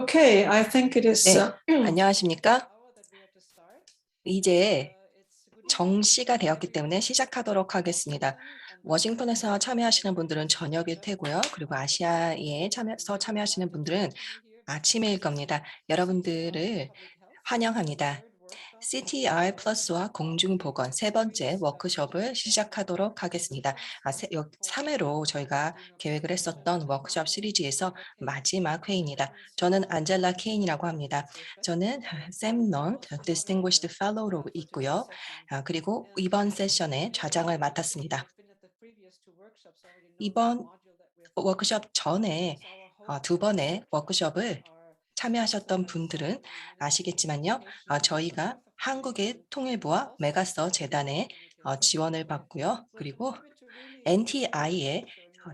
Okay, I think it is. 네, 안녕하십니까? 이제 정시가 되었기 때문에 시작하도록 하겠습니다. 워싱턴에서 참여하시는 분들은 저녁일 테고요. 그리고 아시아에 참여하시는 분들은 아침일 겁니다. 여러분들을 환영합니다. CTR 플러스와 공중보건 세 번째 워크숍을 시작하도록 하겠습니다. 3회로 저희가 계획을 했었던 워크숍 시리즈에서 마지막 회입니다. 저는 안젤라 케인이라고 합니다. 저는 샘넌 Distinguished Fellow로 있고요. 그리고 이번 세션의 좌장을 맡았습니다. 이번 워크숍 전에 두 번의 워크숍을 참여하셨던 분들은 아시겠지만요. 저희가 한국의 통일부와 메가서 재단의 지원을 받고요. 그리고 NTI의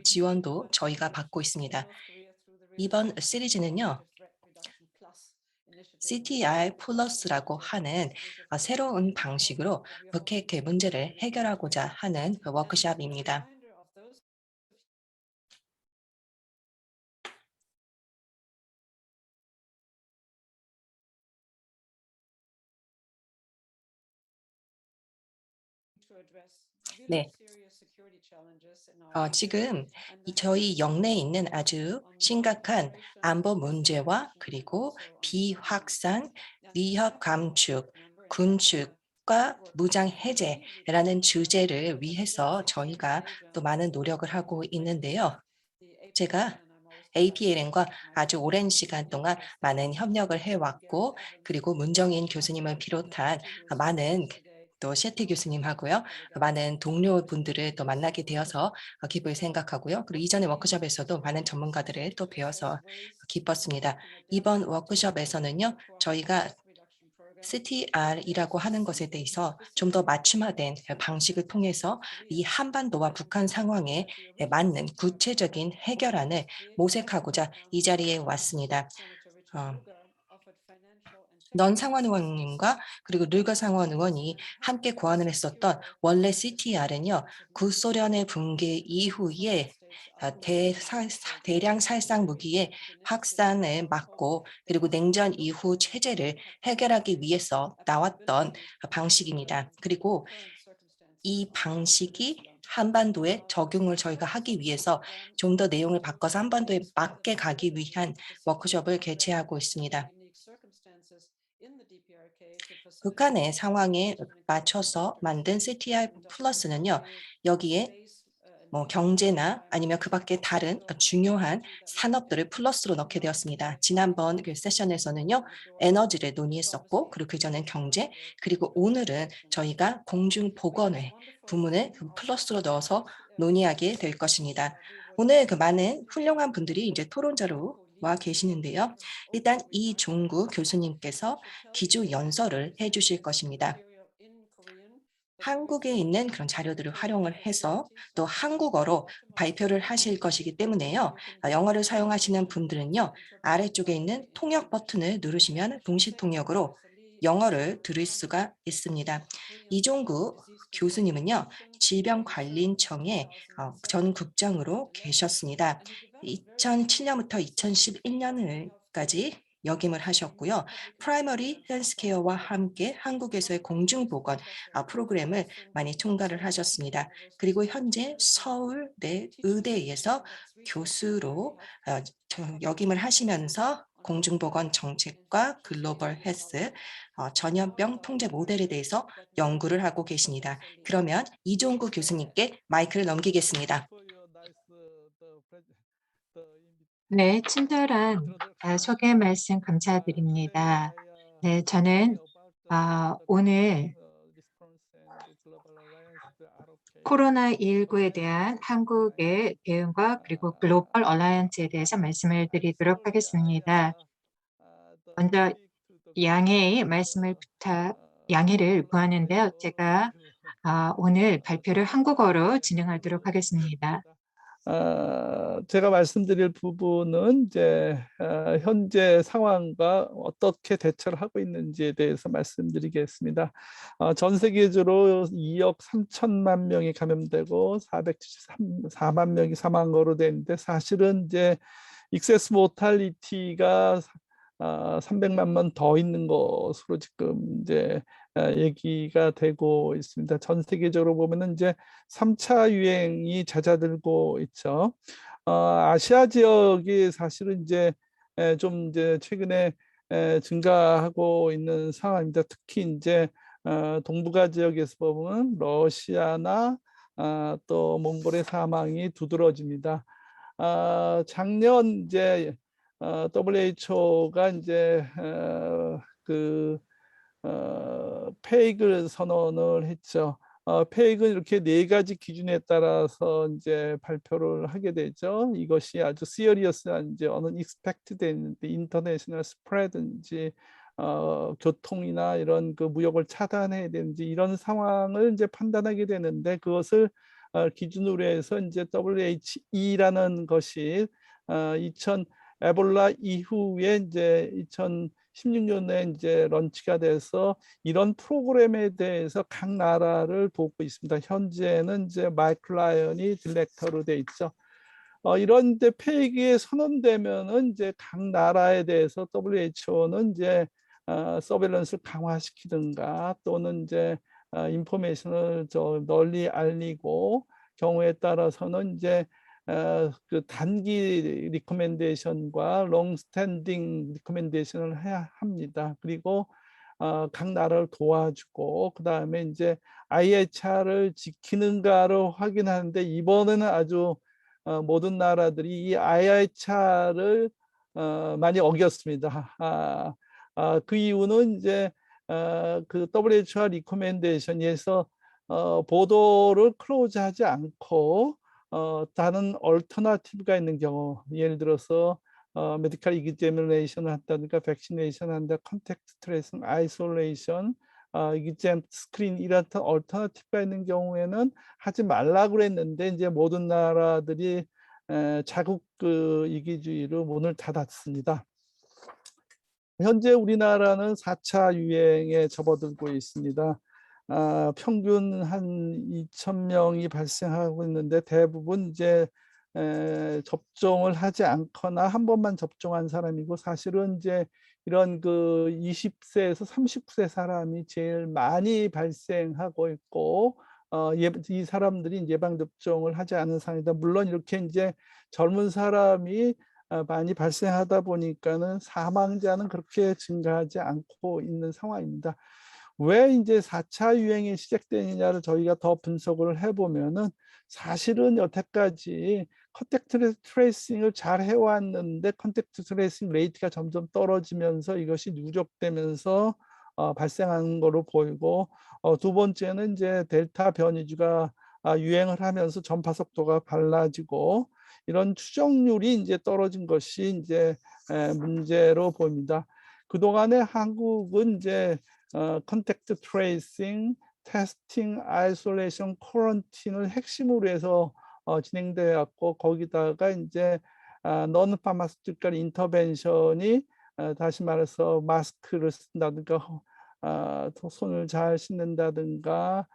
지원도 저희가 받고 있습니다. 이번 시리즈는요. CTR 플러스라고 하는 새로운 방식으로 북핵 문제를 해결하고자 하는 워크숍입니다. 네. 지금 저희 영내에 있는 아주 심각한 안보 문제와 그리고 비확산, 위협 감축, 군축과 무장 해제라는 주제를 위해서 저희가 또 많은 노력을 하고 있는데요. 제가 APLN과 아주 오랜 시간 동안 많은 협력을 해왔고, 그리고 문정인 교수님을 비롯한 많은 또 셰티 교수님하고요. 많은 동료분들을 또 만나게 되어서 기쁠 생각하고요. 그리고 이전의 워크숍에서도 많은 전문가들을 또 배워서 기뻤습니다. 이번 워크숍에서는요. 저희가 CTR이라고 하는 것에 대해서 좀 더 맞춤화된 방식을 통해서 이 한반도와 북한 상황에 맞는 구체적인 해결안을 모색하고자 이 자리에 왔습니다. 넌 상원 의원님과 그리고 르거 상원 의원이 함께 고안을 했었던 원래 CTR은요. 구소련의 붕괴 이후에 대량 살상 무기의 확산을 막고 그리고 냉전 이후 체제를 해결하기 위해서 나왔던 방식입니다. 그리고 이 방식이 한반도에 적용을 저희가 하기 위해서 좀 더 내용을 바꿔서 한반도에 맞게 가기 위한 워크숍을 개최하고 있습니다. 북한의 상황에 맞춰서 만든 CTR 플러스는요. 여기에 경제나 아니면 그 밖에 다른 중요한 산업들을 플러스로 넣게 되었습니다. 지난번 그 세션에서는요. 에너지를 논의했었고 그리고 그전엔 경제 그리고 오늘은 저희가 공중보건의 부문을 플러스로 넣어서 논의하게 될 것입니다. 오늘 그 많은 훌륭한 분들이 이제 토론자로 와 계시는데요. 일단 이종구 교수님께서 기조 연설을 해주실 것입니다. 한국에 있는 그런 자료들을 활용을 해서 또 한국어로 발표를 하실 것이기 때문에요. 영어를 사용하시는 분들은요. 아래쪽에 있는 통역 버튼을 누르시면 동시 통역으로 영어를 들을 수가 있습니다. 이종구 교수님은요. 질병관리청의 전 국장으로 계셨습니다. 2007년부터 2011년까지 역임을 하셨고요. 프라이머리 헬스케어와 함께 한국에서의 공중보건 프로그램을 많이 총괄을 하셨습니다. 그리고 현재 서울대 의대에서 교수로 역임을 하시면서 공중보건 정책과 글로벌 헬스 전염병 통제 모델에 대해서 연구를 하고 계십니다. 그러면 이종구 교수님께 마이크를 넘기겠습니다. 네, 친절한 소개 말씀 감사드립니다. 네, 저는 오늘 코로나19에 대한 한국의 대응과 그리고 글로벌 얼라이언스에 대해서 말씀을 드리도록 하겠습니다. 먼저 양해를 구하는데요. 제가 오늘 발표를 한국어로 진행하도록 하겠습니다. 제가 말씀드릴 부분은 이제 현재 상황과 어떻게 대처를 하고 있는지에 대해서 말씀드리겠습니다. 전 세계적으로 2억 3천만 명이 감염되고 474만 명이 사망으로 되는데 사실은 이제 익세스 모탈리티가 300만 명 더 있는 것으로 지금 이제 얘기가 되고 있습니다. 전 세계적으로 보면은 이제 3차 유행이 잦아들고 있죠. 아시아 지역이 사실은 이제 좀 이제 최근에 증가하고 있는 상황입니다. 특히 이제 동북아 지역에서 보면 러시아나 또 몽골의 사망이 두드러집니다. 작년 이제 WHO가 이제 폐익을 선언을 했죠. 폐익은 이렇게 4가지 기준에 따라서 이제 발표를 하게 되죠. 이것이 아주 시리어스한 이제 unexpected international spread인지 교통이나 이런 그 무역을 차단해야 되는지 이런 상황을 이제 판단하게 되는데 그것을 기준으로 해서 이제 WHE라는 것이 2000 에볼라 이후에 이제 2016년에 이제 런치가 돼서 이런 프로그램에 대해서 각 나라를 돕고 있습니다. 현재는 이제 마이클 라이언이 디렉터로 돼 있죠. 이런 데 폐기에 선언되면은 이제 각 나라에 대해서 WHO는 이제 서베일런스를 강화시키든가 또는 이제 인포메이션을 널리 알리고 경우에 따라서는 이제 그 단기 리커멘데이션과 롱스탠딩 리커멘데이션을 해야 합니다. 그리고 각 나라를 도와주고 그 다음에 이제 IHR을 지키는가를 확인하는데 이번에는 아주 모든 나라들이 이 IHR을 많이 어겼습니다. 그 이유는 이제 그 WHO 리커멘데이션에서 보도를 클로즈하지 않고 다른 얼터너티브가 있는 경우 예를 들어서 메디컬 이그제미네이션을 한다든가 백시네이션을 한다 컨택트 트레이싱 아이솔레이션 이그잼 스크린 이런 얼터너티브가 있는 경우에는 하지 말라고 그랬는데 이제 모든 나라들이 자국 그 이기주의로 문을 닫았습니다. 현재 우리나라는 4차 유행에 접어들고 있습니다. 평균 한 2,000명이 발생하고 있는데 대부분 이제 접종을 하지 않거나 한 번만 접종한 사람이고 사실은 이제 이런 그 20세에서 30세 사람이 제일 많이 발생하고 있고 이 사람들이 예방 접종을 하지 않은 상황이다. 물론 이렇게 이제 젊은 사람이 많이 발생하다 보니까는 사망자는 그렇게 증가하지 않고 있는 상황입니다. 왜 이제 4차 유행이 시작되느냐를 저희가 더 분석을 해보면은 사실은 여태까지 컨택트 트레이싱을 잘 해왔는데 컨택트 트레이싱 레이트가 점점 떨어지면서 이것이 누적되면서 발생하는 거로 보이고 두 번째는 이제 델타 변이주가 유행을 하면서 전파 속도가 빨라지고 이런 추정률이 이제 떨어진 것이 이제 문제로 보입니다. 그동안에 한국은 이제 컨택트 트레이싱, 테스팅, 아이솔레이션, 쿼런틴을 핵심으로 해서 진행되어 왔고 거기다가 이제 non pharmaceutical 인터벤션이 다시 말해서 마스크를 쓴다든가 손을 잘 씻는다든가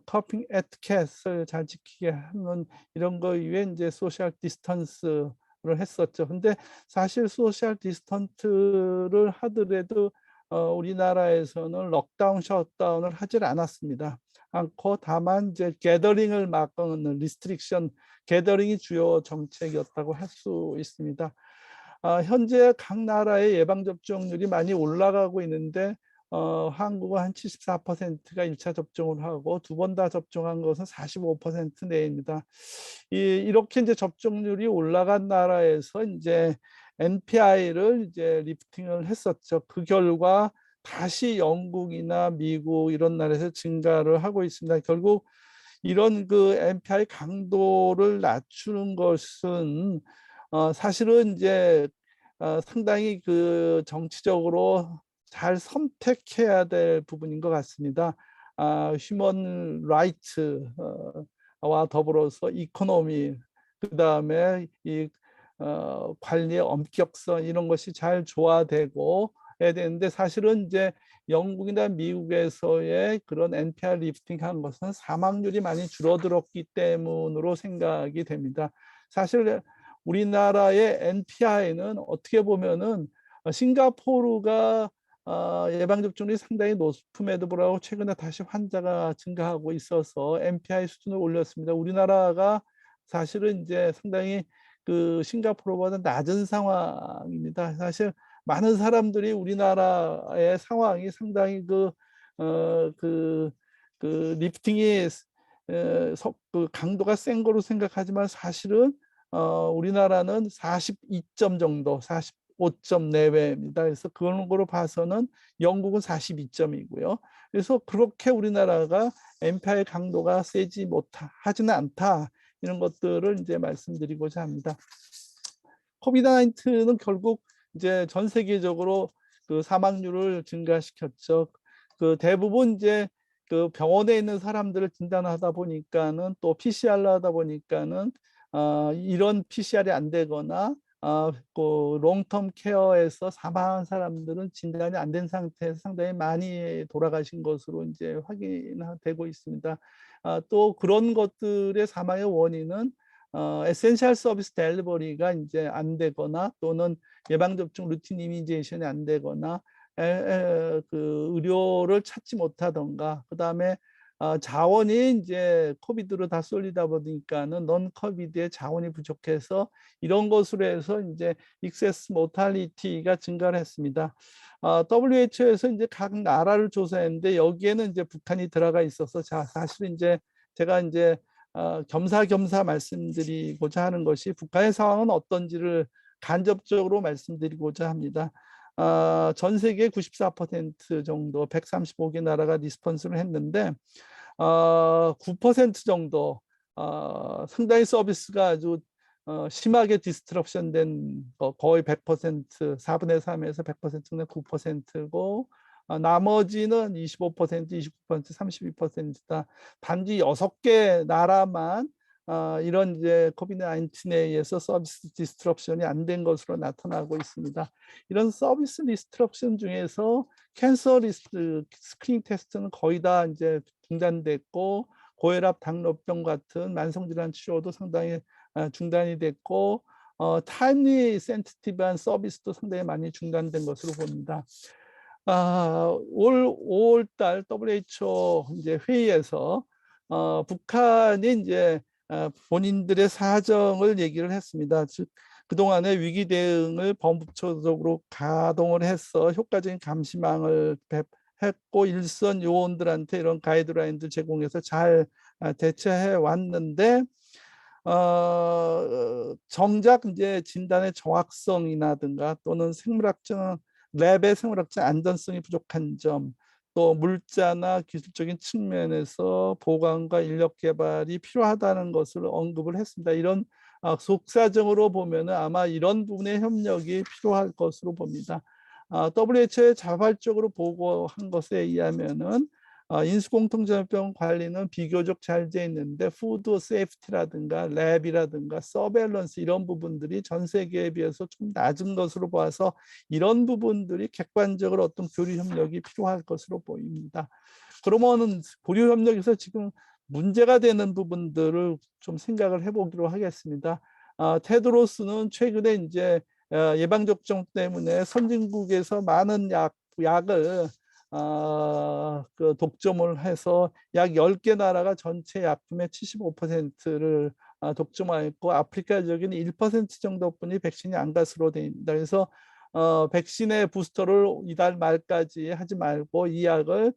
커핑 에티켓을 잘 지키게 하는 이런 거 위에 이제 소셜 디스턴스를 했었죠. 근데 사실 소셜 디스턴스를 하더라도 우리나라에서는 록다운, 셧다운을 하질 않았습니다. 않고 다만 이제 게더링을 막는 리스트릭션, 게더링이 주요 정책이었다고 할 수 있습니다. 현재 각 나라의 예방접종률이 많이 올라가고 있는데 한국은 한 74%가 1차 접종을 하고 두 번 다 접종한 것은 45% 내입니다. 이렇게 이제 접종률이 올라간 나라에서 이제 NPI를 이제 리프팅을 했었죠. 그 결과 다시 영국이나 미국 이런 나라에서 증가를 하고 있습니다. 결국 이런 그 NPI 강도를 낮추는 것은 사실은 이제 상당히 그 정치적으로 잘 선택해야 될 부분인 것 같습니다. 휴먼 라이트와 더불어서 이코노미, 그 다음에 이 관리의 엄격성 이런 것이 잘 조화되고 해야 되는데 사실은 이제 영국이나 미국에서의 그런 NPR 리프팅한 것은 사망률이 많이 줄어들었기 때문으로 생각이 됩니다. 사실 우리나라의 NPI는 어떻게 보면은 싱가포르가 예방접종률이 상당히 높음에도 불구하고 최근에 다시 환자가 증가하고 있어서 MPI 수준을 올렸습니다. 우리나라가 사실은 이제 상당히 그 싱가포르보다 낮은 상황입니다. 사실 많은 사람들이 우리나라의 상황이 상당히 리프팅이 그 강도가 센 거로 생각하지만 사실은 우리나라는 42점 정도, 45점 내외입니다. 그래서 그런 거로 봐서는 영국은 42점이고요. 그래서 그렇게 우리나라가 MPI 강도가 세지 하지는 않다. 이런 것들을 이제 말씀드리고자 합니다. 코비드-19는 결국 이제 전 세계적으로 그 사망률을 증가시켰죠. 그 대부분 이제 그 병원에 있는 사람들을 진단하다 보니까는 또 PCR로 하다 보니까는 이런 PCR이 안 되거나 그 롱텀 케어에서 사망한 사람들은 진단이 안 된 상태에서 상당히 많이 돌아가신 것으로 이제 확인되고 있습니다. 또 그런 것들의 사망의 원인은 에센셜 서비스 델리버리가 이제 안 되거나 또는 예방접종 루틴 이미제이션이 안 되거나 그 의료를 찾지 못하던가 그다음에 자원이 이제 코비드로 다 쏠리다 보니까는 넌 코비드의 자원이 부족해서 이런 것으로 해서 이제 익세스 모탈리티가 증가를 했습니다. WHO에서 이제 각 나라를 조사했는데 여기에는 이제 북한이 들어가 있어서 사실 이제 제가 이제 겸사겸사 말씀드리고자 하는 것이 북한의 상황은 어떤지를 간접적으로 말씀드리고자 합니다. 전 세계 94% 정도 135개 나라가 리스폰스를 했는데 9% 정도 상당히 서비스가 아주 심하게 디스트럭션 된 거의 100%, 4분의 3에서 100%는 9%고 나머지는 25%, 29%, 32%다. 단지 6개 나라만 이런 이제 코비드-19에 의해서 서비스 디스트럭션이 안 된 것으로 나타나고 있습니다. 이런 서비스 디스트럭션 중에서 캔서 리스크 스크린 테스트는 거의 다 이제 중단됐고 고혈압, 당뇨병 같은 만성질환 치료도 상당히 중단이 됐고 타임리 센시티브한 서비스도 상당히 많이 중단된 것으로 봅니다. 올 5월 달 WHO 이제 회의에서 북한이 이제 본인들의 사정을 얘기를 했습니다. 즉 그동안의 위기 대응을 범국초적으로 가동을 해서 효과적인 감시망을 했고 일선 요원들한테 이런 가이드라인들 제공해서 잘 대처해 왔는데 정작 이제 진단의 정확성이라든가 또는 랩의 생물학적 안전성이 부족한 점, 또 물자나 기술적인 측면에서 보강과 인력 개발이 필요하다는 것을 언급을 했습니다. 이런 속사정으로 보면 아마 이런 부분의 협력이 필요할 것으로 봅니다. WHO의 자발적으로 보고한 것에 의하면은 인수공통전염병 관리는 비교적 잘 돼 있는데 푸드 세이프티라든가 랩이라든가 서베일런스 이런 부분들이 전 세계에 비해서 좀 낮은 것으로 봐서 이런 부분들이 객관적으로 어떤 교류 협력이 필요할 것으로 보입니다. 그러면은 교류 협력에서 지금 문제가 되는 부분들을 좀 생각을 해보기로 하겠습니다. 테드로스는 최근에 이제 예방접종 때문에 선진국에서 많은 약을 그 독점을 해서 약 10개 나라가 전체 약품의 75%를 독점하였고 아프리카적인 1% 정도뿐이 백신이 안 것으로 되어 있습니다. 그래서 백신의 부스터를 이달 말까지 하지 말고 이 약을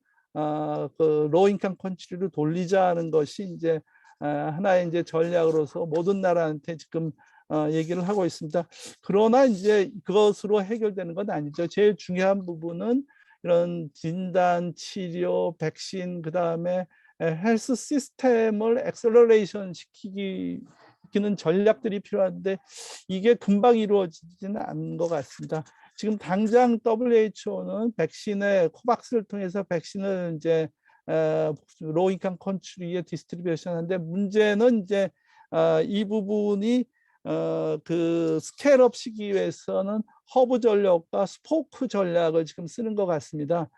그 로인컴 컨트리로 돌리자는 것이 이제 하나의 이제 전략으로서 모든 나라한테 지금 얘기를 하고 있습니다. 그러나 이제 그것으로 해결되는 건 아니죠. 제일 중요한 부분은 이런 진단, 치료, 백신, 그 다음에 헬스 시스템을 엑셀러레이션 시키는 전략들이 필요한데 이게 금방 이루어지지는 않은 것 같습니다. 지금 당장 WHO는 백신의 코박스를 통해서 백신을 이제 로인컴 컨트리에 디스트리뷰션 하는데 문제는 이제 이 부분이 그 스케일업 시기 위해서는 허브 전략과 스포크 전략을 지금 쓰는 것 같습니다.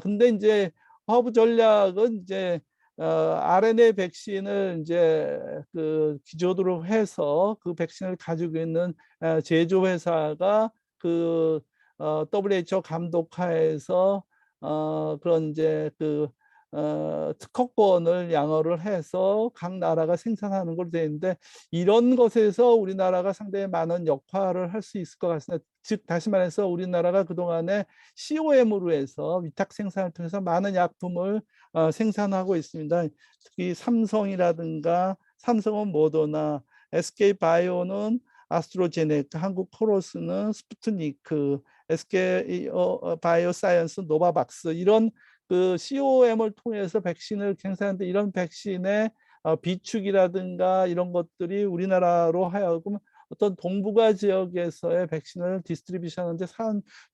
근데 이제 허브 전략은 이제 RNA 백신을 이제 그 기조로 해서 그 백신을 가지고 있는 제조 회사가 그 WHO 감독하에서 그런 이제 특허권을 양어를 해서 각 나라가 생산하는 걸로 되어 있는데 이런 것에서 우리나라가 상당히 많은 역할을 할 수 있을 것 같습니다. 즉 다시 말해서 우리나라가 그동안에 COM으로 해서 위탁 생산을 통해서 많은 약품을 생산하고 있습니다. 특히 삼성이라든가 삼성은 모더나, SK바이오는 아스트로제네카, 한국 코로스는 스푸트니크, SK 바이오사이언스 노바박스 이런 COM을 통해서 백신을 생산하는데 이런 백신의 비축이라든가 이런 것들이 우리나라로 하여금 어떤 동북아 지역에서의 백신을 디스트리뷰션하는데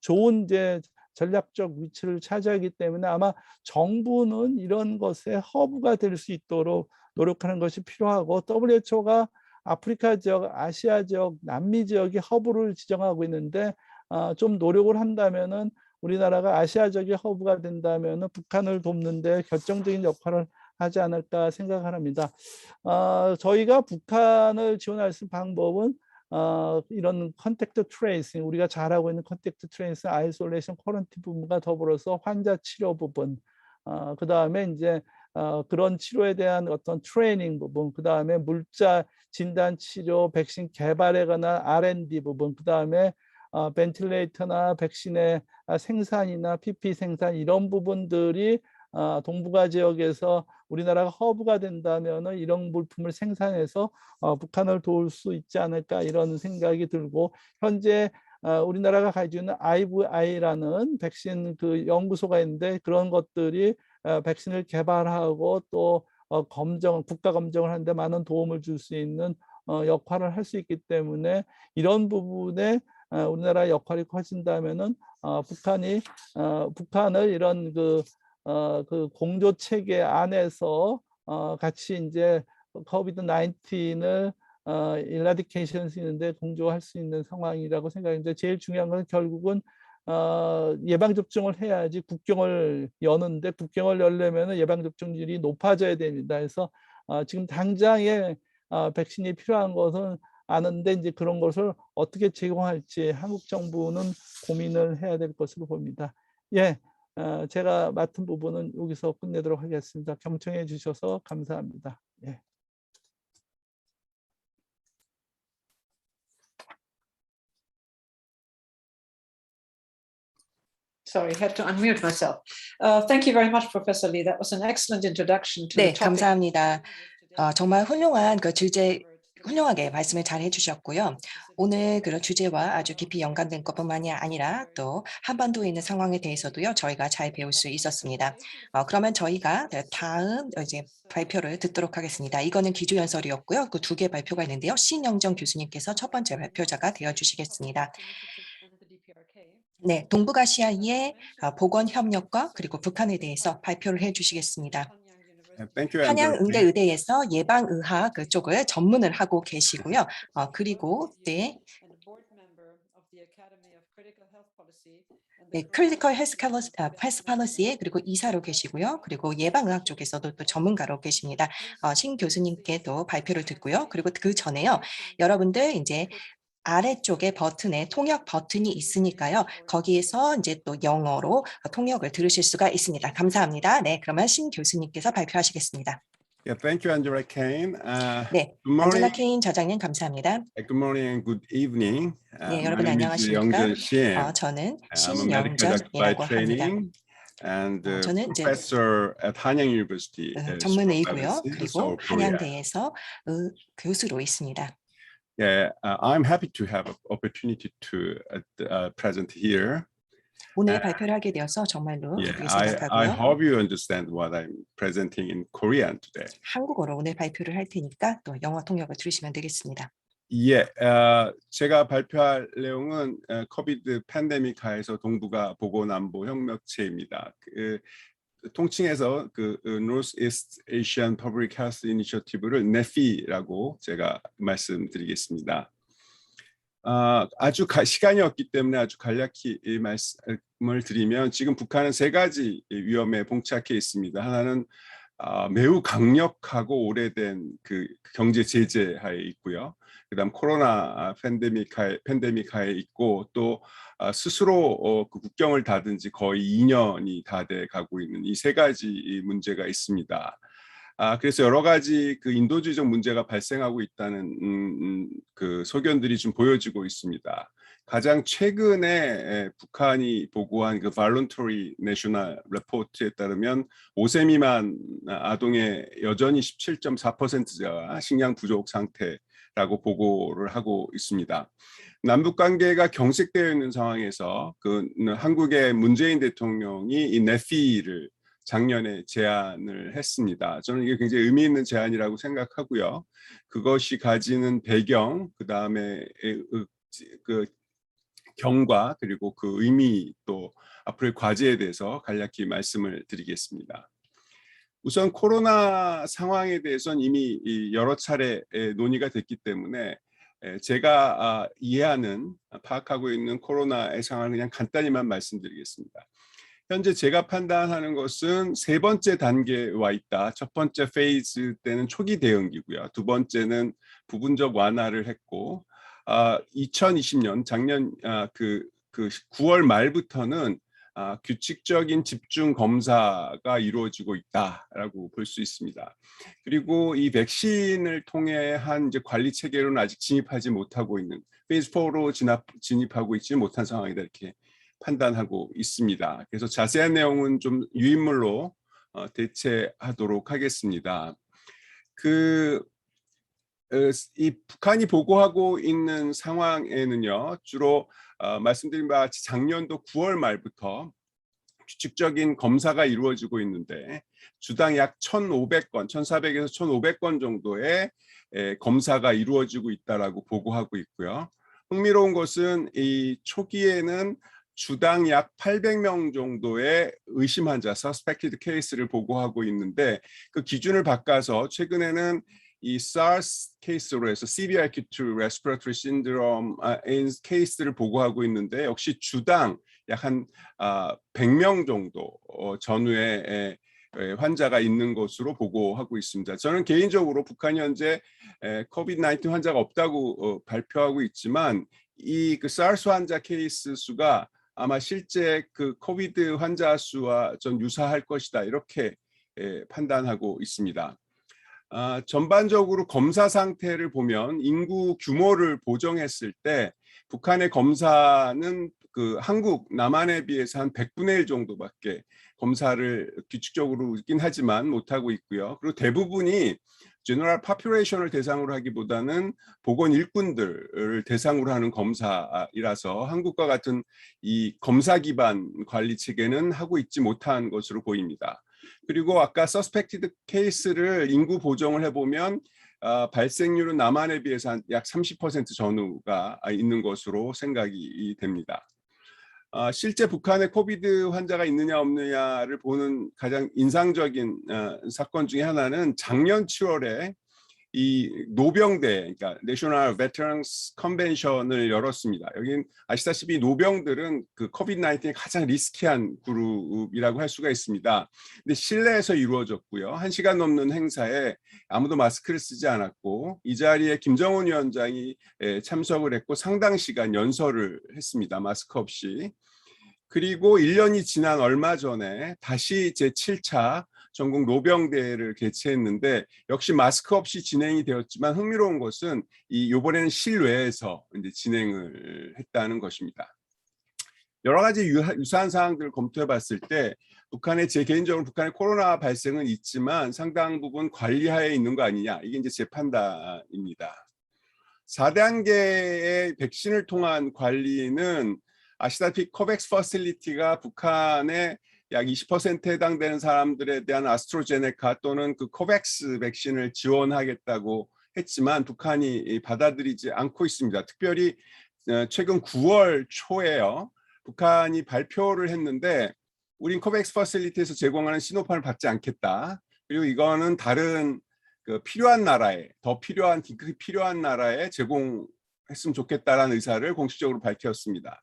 좋은 이제 전략적 위치를 차지하기 때문에 아마 정부는 이런 것에 허브가 될 수 있도록 노력하는 것이 필요하고 WHO가 아프리카 지역, 아시아 지역, 남미 지역이 허브를 지정하고 있는데 좀 노력을 한다면은 우리나라가 아시아 지역의 허브가 된다면은 북한을 돕는 데 결정적인 역할을 하지 않을까 생각을 합니다. 저희가 북한을 지원할 수 있는 방법은 이런 컨택트 트레이싱, 우리가 잘하고 있는 컨택트 트레이싱, 아이솔레이션, 쿼런틴 부분과 더불어서 환자 치료 부분, 그 다음에 이제 그런 치료에 대한 어떤 트레이닝 부분, 그 다음에 물자 진단 치료, 백신 개발에 관한 R&D 부분, 그 다음에 벤틸레이터나 백신의 생산이나 PP 생산 이런 부분들이 동북아 지역에서 우리나라가 허브가 된다면 이런 물품을 생산해서 북한을 도울 수 있지 않을까 이런 생각이 들고 현재 우리나라가 가지고 있는 IVI라는 백신 연구소가 있는데 그런 것들이 백신을 개발하고 또 국가 검정을 하는데 많은 도움을 줄 수 있는 역할을 할 수 있기 때문에 이런 부분에 우리나라 역할이 커진다면은 북한을 이런 공조 체계 안에서 같이 이제 코비드 19을 일라디케이션 수 있는데 공조할 수 있는 상황이라고 생각하는데 제일 중요한 건 결국은 예방 접종을 해야지 국경을 여는데 국경을 열려면은 예방 접종률이 높아져야 됩니다. 그래서 지금 당장에 백신이 필요한 것은 아는데 이제 그런 것을 어떻게 제공할지 한국 정부는 고민을 해야 될 것으로 봅니다. 예, 제가 맡은 부분은 여기서 끝내도록 하겠습니다. 경청해 주셔서 감사합니다. 예. Sorry, had to unmute myself. Thank you very much, Professor Lee. That was an excellent introduction to 네, the topic. 감사합니다. 정말 훌륭한 훌륭하게 말씀을 잘 해주셨고요. 오늘 그런 주제와 아주 깊이 연관된 것뿐만이 아니라 또 한반도에 있는 상황에 대해서도요, 저희가 잘 배울 수 있었습니다. 그러면 저희가 다음 이제 발표를 듣도록 하겠습니다. 이거는 기조연설이었고요. 그 두 개 발표가 있는데요. 신영정 교수님께서 첫 번째 발표자가 되어주시겠습니다. 네, 동북아시아의 보건 협력과 그리고 북한에 대해서 발표를 해주시겠습니다. 한양응대의대에서 예방의학 그쪽을 전문을 하고 계시고요. 그리고 클리니컬 헬스 팔러시에 그리고 이사로 계시고요. 그리고 예방의학 쪽에서도 또 전문가로 계십니다. 신 교수님께도 발표를 듣고요. 그리고 그 전에요. 여러분들 이제 아래쪽에 버튼에 통역 버튼이 있으니까요. 거기에서 이제 또 영어로 통역을 들으실 수가 있습니다. 감사합니다. 네, 그러면 신 교수님께서 발표하시겠습니다. Yeah, thank you, Angela Kane. 네, 안젤라 케인 저장님 감사합니다. Good morning and good evening. 네, 여러분 안녕하십니까? 저는 신영전이라고 합니다. And 저는 이제 professor at Hanyang University. 전문의이고요. 그리고 한양대에서 교수로 있습니다. Yeah, I'm happy to have an opportunity to present here. 오늘 발표를 하게 되어서 정말로 기쁘게 생각하고요. I hope you understand what I'm presenting in Korean today. 한국어로 오늘 발표를 할 테니까 또 영어 통역을 들으시면 되겠습니다. 예, 제가 발표할 내용은 코비드 팬데믹 하에서 동북아 보건안보 협력체입니다. 통칭해서 Northeast Asian Public Health Initiative를 NEPHI라고 제가 말씀드리겠습니다. 아주 시간이 없기 때문에 아주 간략히 말씀을 드리면 지금 북한은 세 가지 위험에 봉착해 있습니다. 하나는 매우 강력하고 오래된 그 경제 제재 하에 있고요. 그다음 코로나 팬데믹 하에 있고 또 스스로 그 국경을 닫은 지 거의 2년이 다 돼 가고 있는 이 세 가지 문제가 있습니다. 그래서 여러 가지 그 인도주의적 문제가 발생하고 있다는 그 소견들이 좀 보여지고 있습니다. 가장 최근에 북한이 보고한 그 Voluntary National Report에 따르면 5세 미만 아동의 여전히 17.4%가 식량 부족 상태라고 보고를 하고 있습니다. 남북 관계가 경색되어 있는 상황에서 그 한국의 문재인 대통령이 이 네피를 작년에 제안을 했습니다. 저는 이게 굉장히 의미 있는 제안이라고 생각하고요. 그것이 가지는 배경, 그 다음에 그 경과 그리고 그 의미 또 앞으로의 과제에 대해서 간략히 말씀을 드리겠습니다. 우선 코로나 상황에 대해서는 이미 여러 차례 논의가 됐기 때문에 제가 이해하는 파악하고 있는 코로나의 상황을 그냥 간단히만 말씀드리겠습니다. 현재 제가 판단하는 것은 세 번째 단계에 와 있다. 첫 번째 페이즈 때는 초기 대응기고요. 두 번째는 부분적 완화를 했고 2020년 작년 그 9월 말부터는 규칙적인 집중 검사가 이루어지고 있다라고 볼 수 있습니다. 그리고 이 백신을 통해 한 이제 관리 체계로는 아직 진입하지 못하고 있는 페이즈 4로 진입하고 있지 못한 상황이다 이렇게 판단하고 있습니다. 그래서 자세한 내용은 좀 유인물로 대체하도록 하겠습니다. 이 북한이 보고하고 있는 상황에는요, 주로 말씀드린 바와 같이 작년도 9월 말부터 규칙적인 검사가 이루어지고 있는데 주당 약 1,500건, 1,400에서 1,500건 정도의 검사가 이루어지고 있다라고 보고하고 있고요. 흥미로운 것은 이 초기에는 주당 약 800명 정도의 의심 환자, suspected case를 보고하고 있는데 그 기준을 바꿔서 최근에는 이 SARS 케이스로 해서 Severe Acute Respiratory Syndrome 케이스를 보고하고 있는데 역시 주당 약 한 100명 정도 전후에 환자가 있는 것으로 보고하고 있습니다. 저는 개인적으로 북한이 현재 COVID-19 환자가 없다고 발표하고 있지만 이 그 SARS 환자 케이스 수가 아마 실제 그 코비드 환자 수와 좀 유사할 것이다 이렇게 판단하고 있습니다. 전반적으로 검사 상태를 보면 인구 규모를 보정했을 때 북한의 검사는 그 한국 남한에 비해서 한 100분의 1 정도밖에 검사를 규칙적으로 있긴 하지만 못하고 있고요. 그리고 대부분이 제너럴 파퓰레이션을 대상으로 하기보다는 보건 일꾼들을 대상으로 하는 검사이라서 한국과 같은 이 검사 기반 관리 체계는 하고 있지 못한 것으로 보입니다. 그리고 아까 서스펙티드 케이스를 인구 보정을 해보면 발생률은 남한에 비해서 약 30% 전후가 있는 것으로 생각이 됩니다. 실제 북한에 코비드 환자가 있느냐 없느냐를 보는 가장 인상적인 사건 중에 하나는 작년 7월에 이 노병대, 그러니까 National Veterans Convention을 열었습니다. 여긴 아시다시피 노병들은 그 코비드-19의 가장 리스키한 그룹이라고 할 수가 있습니다. 근데 실내에서 이루어졌고요. 1시간 넘는 행사에 아무도 마스크를 쓰지 않았고 이 자리에 김정은 위원장이 참석을 했고 상당 시간 연설을 했습니다. 마스크 없이. 그리고 1년이 지난 얼마 전에 다시 제7차 전국 노병대회를 개최했는데 역시 마스크 없이 진행이 되었지만 흥미로운 것은 이번에는 실외에서 이제 진행을 했다는 것입니다. 여러 가지 유사한 사항들을 검토해 봤을 때 제 개인적으로 북한의 코로나 발생은 있지만 상당 부분 관리하에 있는 거 아니냐 이게 이제 제 판단입니다. 4단계의 백신을 통한 관리는 아시다시피 코백스 퍼실리티가 북한의 약 20%에 해당되는 사람들에 대한 아스트로제네카 또는 그 코백스 백신을 지원하겠다고 했지만 북한이 받아들이지 않고 있습니다. 특별히 최근 9월 초에요. 북한이 발표를 했는데 우린 코백스 퍼실리티에서 제공하는 시노팜을 받지 않겠다. 그리고 이거는 다른 그 필요한 나라에 긴급히 필요한 나라에 제공했으면 좋겠다라는 의사를 공식적으로 밝혔습니다.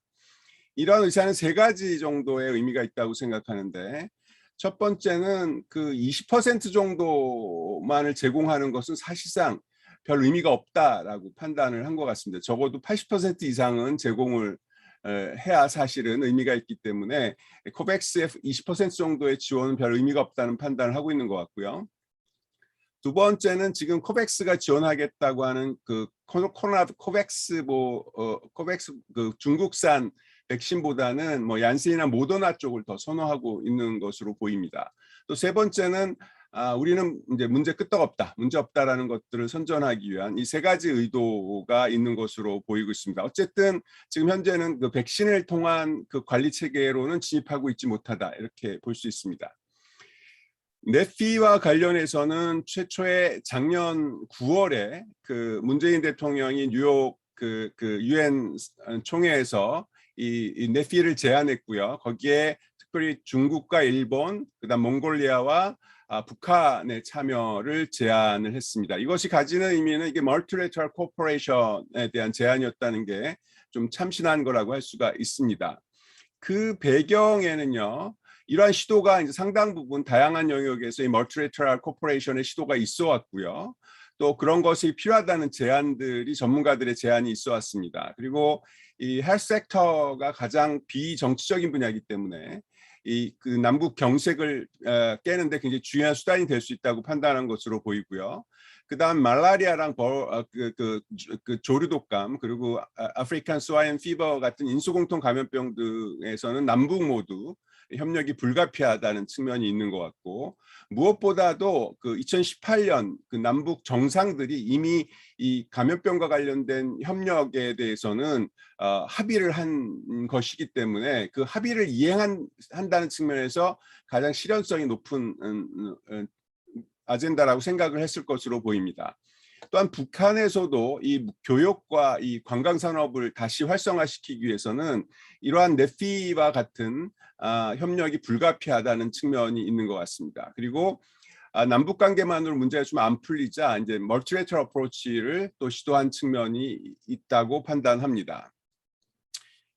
이런 의사는 세 가지 정도의 의미가 있다고 생각하는데 첫 번째는 그 20% 정도만을 제공하는 것은 사실상 별 의미가 없다라고 판단을 한 것 같습니다. 적어도 80% 이상은 제공을 해야 사실은 의미가 있기 때문에 코백스의 20% 정도의 지원은 별 의미가 없다는 판단을 하고 있는 것 같고요. 두 번째는 지금 코백스가 지원하겠다고 하는 그 코로나 코백스 코백스 그 중국산 백신보다는 뭐 얀센이나 모더나 쪽을 더 선호하고 있는 것으로 보입니다. 또 세 번째는 우리는 이제 문제 끄떡없다, 문제 없다라는 것들을 선전하기 위한 이 세 가지 의도가 있는 것으로 보이고 있습니다. 어쨌든 지금 현재는 그 백신을 통한 그 관리 체계로는 진입하고 있지 못하다 이렇게 볼 수 있습니다. 네피와 관련해서는 최초에 작년 9월에 그 문재인 대통령이 뉴욕 그 유엔 총회에서 이 네피를 제안했고요. 거기에 특별히 중국과 일본, 그다음 몽골리아와 북한의 참여를 제안을 했습니다. 이것이 가지는 의미는 이게 멀티래터럴 코퍼레이션에 대한 제안이었다는 게 좀 참신한 거라고 할 수가 있습니다. 그 배경에는요. 이러한 시도가 이제 상당 부분 다양한 영역에서 이 멀티래터럴 코퍼레이션의 시도가 있어 왔고요. 또 그런 것이 필요하다는 제안들이 전문가들의 제안이 있어 왔습니다. 그리고 이 헬스 섹터가 가장 비정치적인 분야이기 때문에 이 그 남북 경색을 깨는데 굉장히 중요한 수단이 될 수 있다고 판단한 것으로 보이고요. 그다음 말라리아랑 그 조류독감 그리고 아프리칸 스와인 피버 같은 인수공통 감염병 등에서는 남북 모두 협력이 불가피하다는 측면이 있는 것 같고 무엇보다도 그 2018년 그 남북 정상들이 이미 이 감염병과 관련된 협력에 대해서는 합의를 한 것이기 때문에 그 합의를 이행한다는 측면에서 가장 실현성이 높은 아젠다라고 생각을 했을 것으로 보입니다. 또한 북한에서도 이 교육과 이 관광 산업을 다시 활성화시키기 위해서는 이러한 네피와 같은 협력이 불가피하다는 측면이 있는 것 같습니다. 그리고 남북 관계만으로 문제가 좀 안 풀리자 이제 멀티래터럴 어프로치를 또 시도한 측면이 있다고 판단합니다.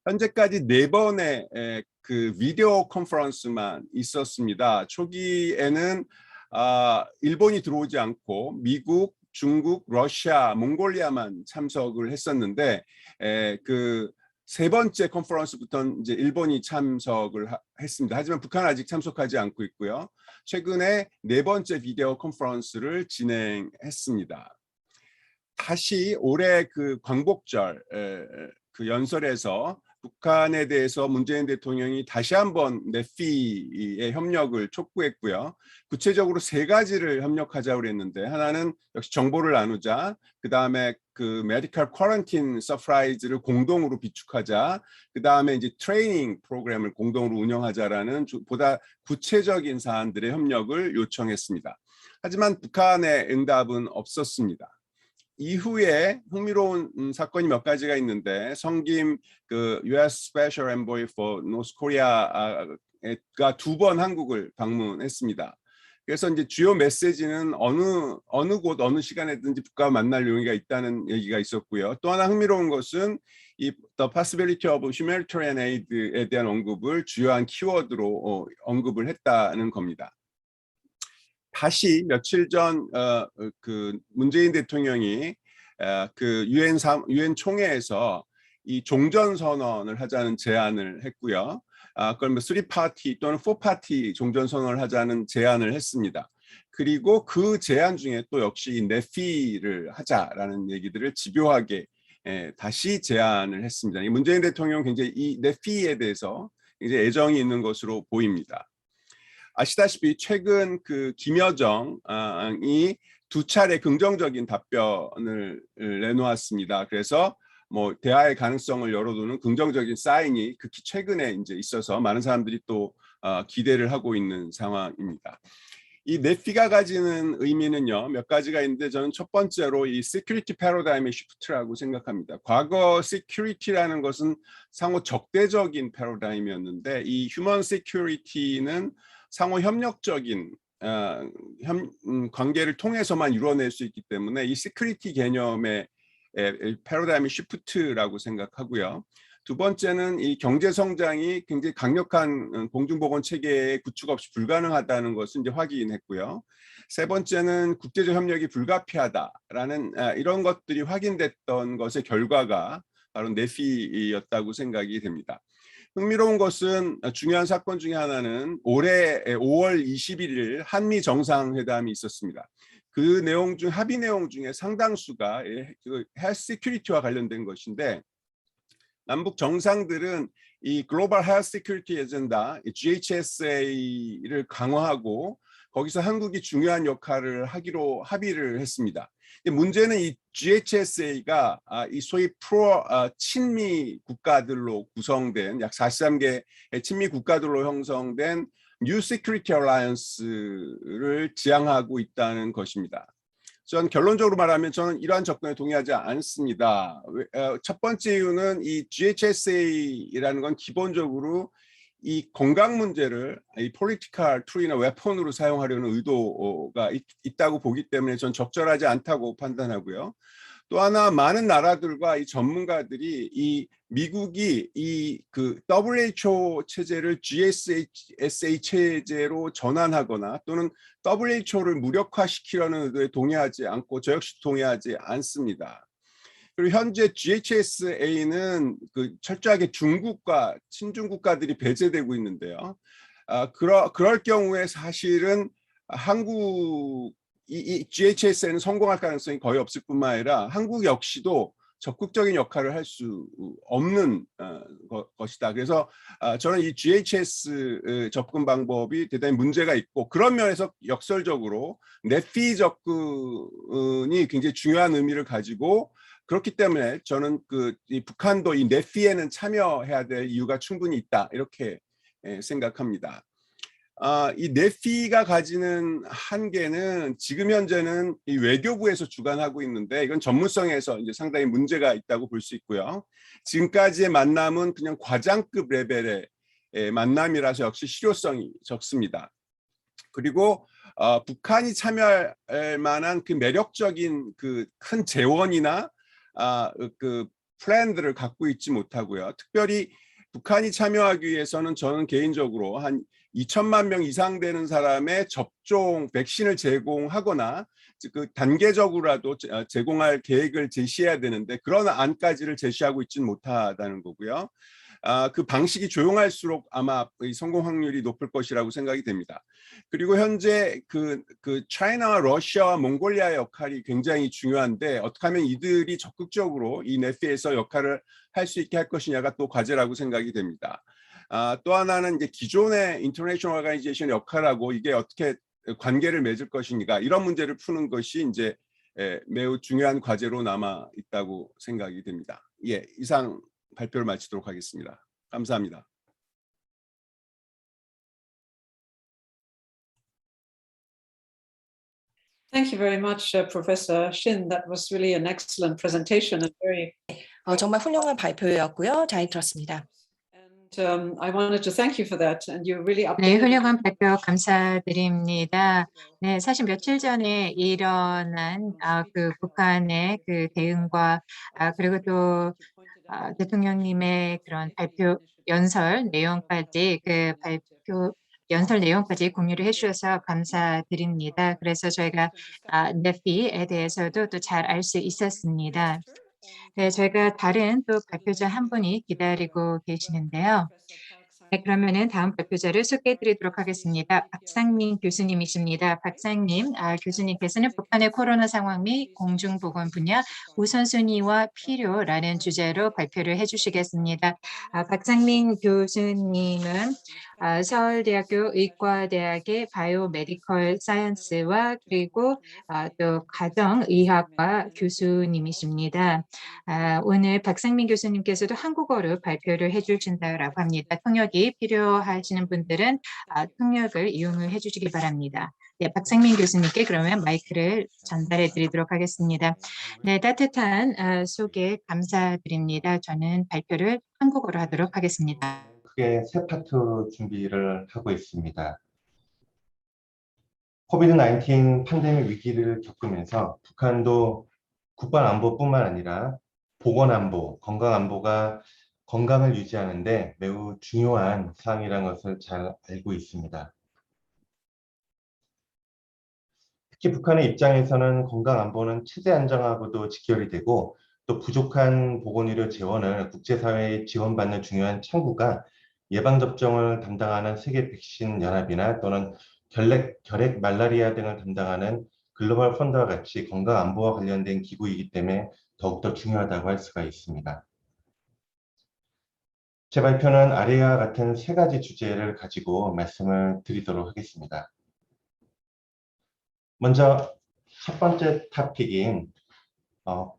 현재까지 4번의 그 비디오 컨퍼런스만 있었습니다. 초기에는 일본이 들어오지 않고 미국, 중국, 러시아, 몽골리아만 참석을 했었는데 그 세 번째 컨퍼런스부터는 이제 일본이 참석을 했습니다. 하지만 북한은 아직 참석하지 않고 있고요. 최근에 4번째 비디오 컨퍼런스를 진행했습니다. 다시 올해 그 광복절 그 연설에서 북한에 대해서 문재인 대통령이 다시 한번 네피의 협력을 촉구했고요. 구체적으로 3가지를 협력하자고 그랬는데 하나는 역시 정보를 나누자, 그 다음에 그 메디컬 쿼런틴 서프라이즈를 공동으로 비축하자, 그 다음에 이제 트레이닝 프로그램을 공동으로 운영하자라는 보다 구체적인 사안들의 협력을 요청했습니다. 하지만 북한의 응답은 없었습니다. 이후에 흥미로운 사건이 몇 가지가 있는데 성김 그 US Special Envoy for North Korea가 2번 한국을 방문했습니다. 그래서 이제 주요 메시지는 어느 곳 어느 시간에든지 북한과 만날 용의가 있다는 얘기가 있었고요. 또 하나 흥미로운 것은 이 The Possibility of Humanitarian Aid에 대한 언급을 주요한 키워드로 언급을 했다는 겁니다. 다시 며칠 전 그 문재인 대통령이 그 유엔 총회에서 이 종전 선언을 하자는 제안을 했고요. 그걸 뭐 3파티 또는 4파티 종전 선언을 하자는 제안을 했습니다. 그리고 그 제안 중에 또 역시 네피를 하자라는 얘기들을 집요하게 다시 제안을 했습니다. 문재인 대통령은 굉장히 이 네피에 대해서 굉장히 애정이 있는 것으로 보입니다. 아시다시피 최근 그 김여정이 2차례 긍정적인 답변을 내놓았습니다. 그래서 뭐 대화의 가능성을 열어두는 긍정적인 사인이 극히 최근에 이제 있어서 많은 사람들이 또 기대를 하고 있는 상황입니다. 이 네피가 가지는 의미는요 몇 가지가 있는데 저는 첫 번째로 이 시큐리티 패러다임의 시프트라고 생각합니다. 과거 시큐리티라는 것은 상호 적대적인 패러다임이었는데 이 휴먼 시큐리티는 상호 협력적인 관계를 통해서만 이루어낼 수 있기 때문에 이 시큐리티 개념의 패러다임이 시프트라고 생각하고요. 두 번째는 이 경제 성장이 굉장히 강력한 공중보건 체계의 구축 없이 불가능하다는 것을 이제 확인했고요. 세 번째는 국제적 협력이 불가피하다라는 이런 것들이 확인됐던 것의 결과가 바로 네피였다고 생각이 됩니다. 흥미로운 것은 중요한 사건 중에 하나는 올해 5월 21일 한미 정상회담이 있었습니다. 그 내용 중 합의 내용 중에 상당수가 헬스 시큐리티와 관련된 것인데 남북 정상들은 이 글로벌 헬스 시큐리티 에젠다 GHSA를 강화하고 거기서 한국이 중요한 역할을 하기로 합의를 했습니다. 문제는 이 GHSA가 이 소위 프로 친미 국가들로 구성된 약 43개 친미 국가들로 형성된 New Security Alliance를 지향하고 있다는 것입니다. 전 결론적으로 말하면 저는 이러한 접근에 동의하지 않습니다. 첫 번째 이유는 이 GHSA라는 건 기본적으로 이 건강 문제를 이 폴리티컬 툴이나 웨폰으로 사용하려는 의도가 있다고 보기 때문에 전 적절하지 않다고 판단하고요. 또 하나 많은 나라들과 이 전문가들이 이 미국이 이 그 WHO 체제를 GSA 체제로 전환하거나 또는 WHO를 무력화시키려는 의도에 동의하지 않고 저 역시 동의하지 않습니다. 그리고 현재 GHSA는 그 철저하게 중국과 친중 국가들이 배제되고 있는데요. 그럴 경우에 사실은 한국 이 GHSA는 성공할 가능성이 거의 없을 뿐만 아니라 한국 역시도 적극적인 역할을 할 수 없는 것이다. 그래서 저는 이 GHS 접근 방법이 대단히 문제가 있고 그런 면에서 역설적으로 네피 접근이 굉장히 중요한 의미를 가지고 그렇기 때문에 저는 이 북한도 이 네피에는 참여해야 될 이유가 충분히 있다 이렇게 생각합니다. 이 네피가 가지는 한계는 지금 현재는 이 외교부에서 주관하고 있는데 이건 전문성에서 이제 상당히 문제가 있다고 볼 수 있고요. 지금까지의 만남은 그냥 과장급 레벨의 만남이라서 역시 실효성이 적습니다. 그리고 북한이 참여할 만한 그 매력적인 그 큰 재원이나 그 플랜들을 갖고 있지 못하고요. 특별히 북한이 참여하기 위해서는 저는 개인적으로 한 2천만 명 이상 되는 사람의 접종 백신을 제공하거나 그 단계적으로라도 제공할 계획을 제시해야 되는데 그런 안까지를 제시하고 있지는 못하다는 거고요. 그 방식이 조용할수록 아마 성공 확률이 높을 것이라고 생각이 됩니다. 그리고 현재 그 차이나와 러시아와 몽골리아의 역할이 굉장히 중요한데 어떻게 하면 이들이 적극적으로 이 네피에서 역할을 할 수 있게 할 것이냐가 또 과제라고 생각이 됩니다. 또 하나는 이제 기존의 인터내셔널 오거나이제이션의 역할하고 이게 어떻게 관계를 맺을 것인가 이런 문제를 푸는 것이 이제 매우 중요한 과제로 남아 있다고 생각이 됩니다. 예, 이상 발표를 마치도록 하겠습니다. 감사합니다. Thank you very much, Professor Shin. That was really an excellent presentation and very. 정말 훌륭한 발표였고요. 잘 들었습니다. And I wanted to thank you for that. And you really 네, updated. 훌륭한 발표 감사드립니다. 네, 사실 며칠 전에 일어난 그 북한의 그 대응과 그리고 또 대통령님의 그런 발표 연설 내용까지 그 발표 연설 내용까지 공유를 해주셔서 감사드립니다. 그래서 저희가 네피에 대해서도 또 잘 알 수 있었습니다. 네, 저희가 다른 또 발표자 한 분이 기다리고 계시는데요. 네, 그러면은 다음 발표자를 소개해 드리도록 하겠습니다. 박상민 교수님이십니다. 박상민 교수님께서는 북한의 코로나 상황 및 공중보건 분야 우선순위와 필요라는 주제로 발표를 해주시겠습니다. 박상민 교수님은 서울대학교 의과대학의 바이오메디컬 사이언스와 그리고 또 가정의학과 교수님이십니다. 오늘 박상민 교수님께서도 한국어로 발표를 해주신다고 합니다. 통역이 필요하시는 분들은 통역을 이용을 해주시기 바랍니다. 네, 박상민 교수님께 그러면 마이크를 전달해 드리도록 하겠습니다. 네, 따뜻한 소개 감사드립니다. 저는 발표를 한국어로 하도록 하겠습니다. 크게 세 파트 준비를 하고 있습니다. 코비드-19 팬데믹 위기를 겪으면서 북한도 국방안보뿐만 아니라 보건안보, 건강안보가 건강을 유지하는 데 매우 중요한 사항이라는 것을 잘 알고 있습니다. 특히 북한의 입장에서는 건강 안보는 체제 안정하고도 직결이 되고 또 부족한 보건의료 재원을 국제사회에 지원받는 중요한 창구가 예방접종을 담당하는 세계 백신 연합이나 또는 결핵 말라리아 등을 담당하는 글로벌 펀드와 같이 건강 안보와 관련된 기구이기 때문에 더욱더 중요하다고 할 수가 있습니다. 제 발표는 아래와 같은 세 가지 주제를 가지고 말씀을 드리도록 하겠습니다. 먼저 첫 번째 토픽인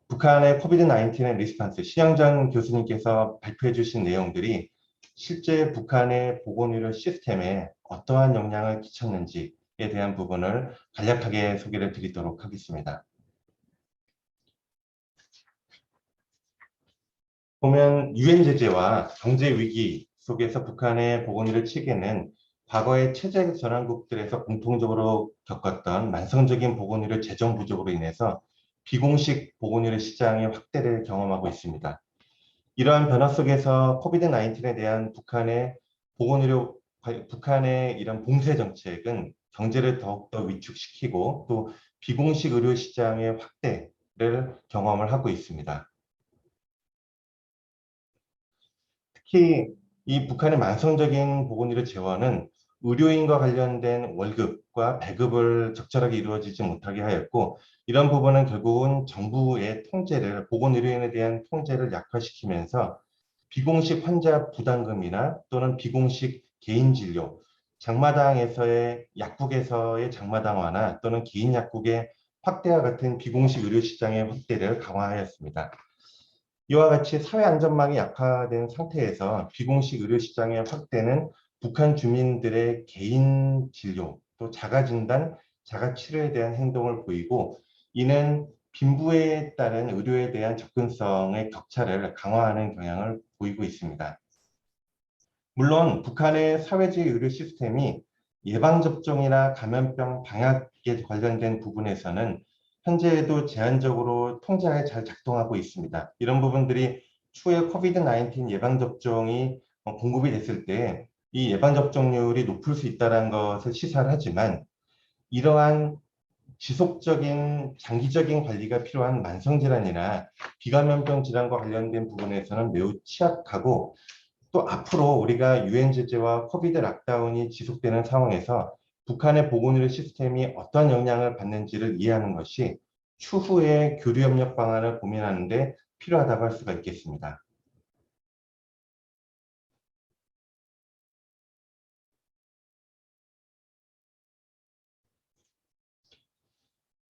북한의 코비드-19의 리스폰스, 신영전 교수님께서 발표해 주신 내용들이 실제 북한의 보건의료 시스템에 어떠한 영향을 끼쳤는지에 대한 부분을 간략하게 소개를 드리도록 하겠습니다. 보면 유엔 제재와 경제 위기 속에서 북한의 보건의료 체계는 과거의 체제 전환국들에서 공통적으로 겪었던 만성적인 보건의료 재정 부족으로 인해서 비공식 보건의료 시장의 확대를 경험하고 있습니다. 이러한 변화 속에서 코비드-19에 대한 북한의 이런 봉쇄 정책은 경제를 더욱더 위축시키고 또 비공식 의료 시장의 확대를 경험을 하고 있습니다. 특히 이 북한의 만성적인 보건의료 재원은 의료인과 관련된 월급과 배급을 적절하게 이루어지지 못하게 하였고 이런 부분은 결국은 정부의 통제를 보건의료인에 대한 통제를 약화시키면서 비공식 환자 부담금이나 또는 비공식 개인 진료, 장마당에서의 약국에서의 장마당화나 또는 개인 약국의 확대와 같은 비공식 의료 시장의 확대를 강화하였습니다. 이와 같이 사회 안전망이 약화된 상태에서 비공식 의료 시장의 확대는 북한 주민들의 개인 진료, 또 자가 진단, 자가 치료에 대한 행동을 보이고 이는 빈부에 따른 의료에 대한 접근성의 격차를 강화하는 경향을 보이고 있습니다. 물론 북한의 사회주의 의료 시스템이 예방접종이나 감염병 방역에 관련된 부분에서는 현재에도 제한적으로 통제하에 잘 작동하고 있습니다. 이런 부분들이 추후에 코비드-19 예방접종이 공급이 됐을 때 이 예방접종률이 높을 수 있다는 것을 시사를 하지만 이러한 지속적인 장기적인 관리가 필요한 만성질환이나 비감염병 질환과 관련된 부분에서는 매우 취약하고 또 앞으로 우리가 유엔 제재와 코비드 락다운이 지속되는 상황에서 북한의 보건의료 시스템이 어떤 영향을 받는지를 이해하는 것이 추후에 교류협력 방안을 고민하는 데 필요하다고 할 수가 있겠습니다.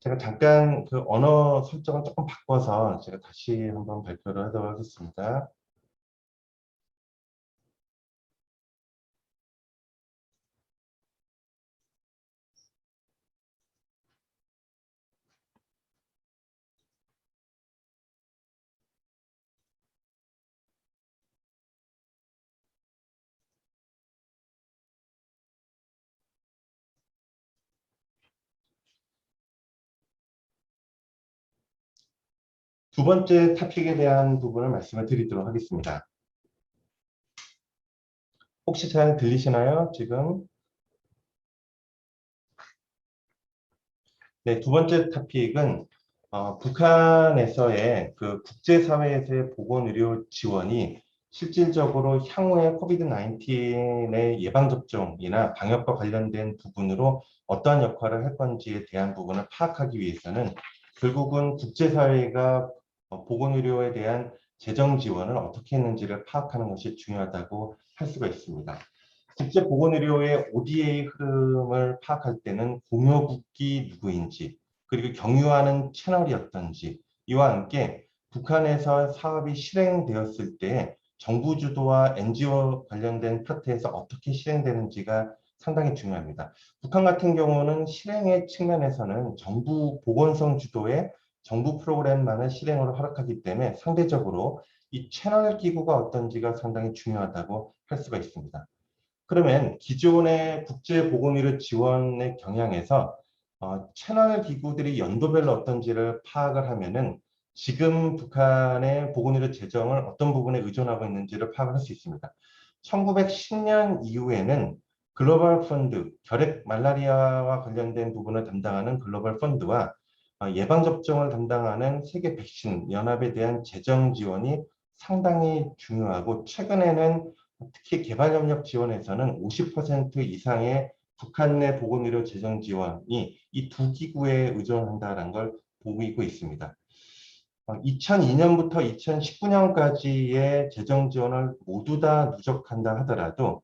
제가 잠깐 그 언어 설정을 조금 바꿔서 제가 다시 한번 발표를 하도록 하겠습니다. 두 번째 토픽에 대한 부분을 말씀을 드리도록 하겠습니다. 혹시 잘 들리시나요, 지금? 네, 두 번째 토픽은 북한에서의 그 국제사회에서의 보건의료 지원이 실질적으로 향후에 코비드-19의 예방접종이나 방역과 관련된 부분으로 어떠한 역할을 할 건지에 대한 부분을 파악하기 위해서는 결국은 국제사회가 보건의료에 대한 재정 지원을 어떻게 했는지를 파악하는 것이 중요하다고 할 수가 있습니다. 국제보건의료의 ODA 흐름을 파악할 때는 공여국이 누구인지 그리고 경유하는 채널이 어떤지 이와 함께 북한에서 사업이 실행되었을 때 정부 주도와 NGO 관련된 파트에서 어떻게 실행되는지가 상당히 중요합니다. 북한 같은 경우는 실행의 측면에서는 정부 보건성 주도의 정부 프로그램만을 실행으로 허락하기 때문에 상대적으로 이 채널 기구가 어떤지가 상당히 중요하다고 할 수가 있습니다. 그러면 기존의 국제보건의료 지원의 경향에서 채널 기구들이 연도별로 어떤지를 파악을 하면은 지금 북한의 보건의료 재정을 어떤 부분에 의존하고 있는지를 파악할 수 있습니다. 1910년 이후에는 글로벌 펀드, 결핵 말라리아와 관련된 부분을 담당하는 글로벌 펀드와 예방접종을 담당하는 세계 백신 연합에 대한 재정 지원이 상당히 중요하고, 최근에는 특히 개발협력 지원에서는 50% 이상의 북한 내 보건의료 재정 지원이 이 두 기구에 의존한다는 걸 보이고 있습니다. 2002년부터 2019년까지의 재정 지원을 모두 다 누적한다 하더라도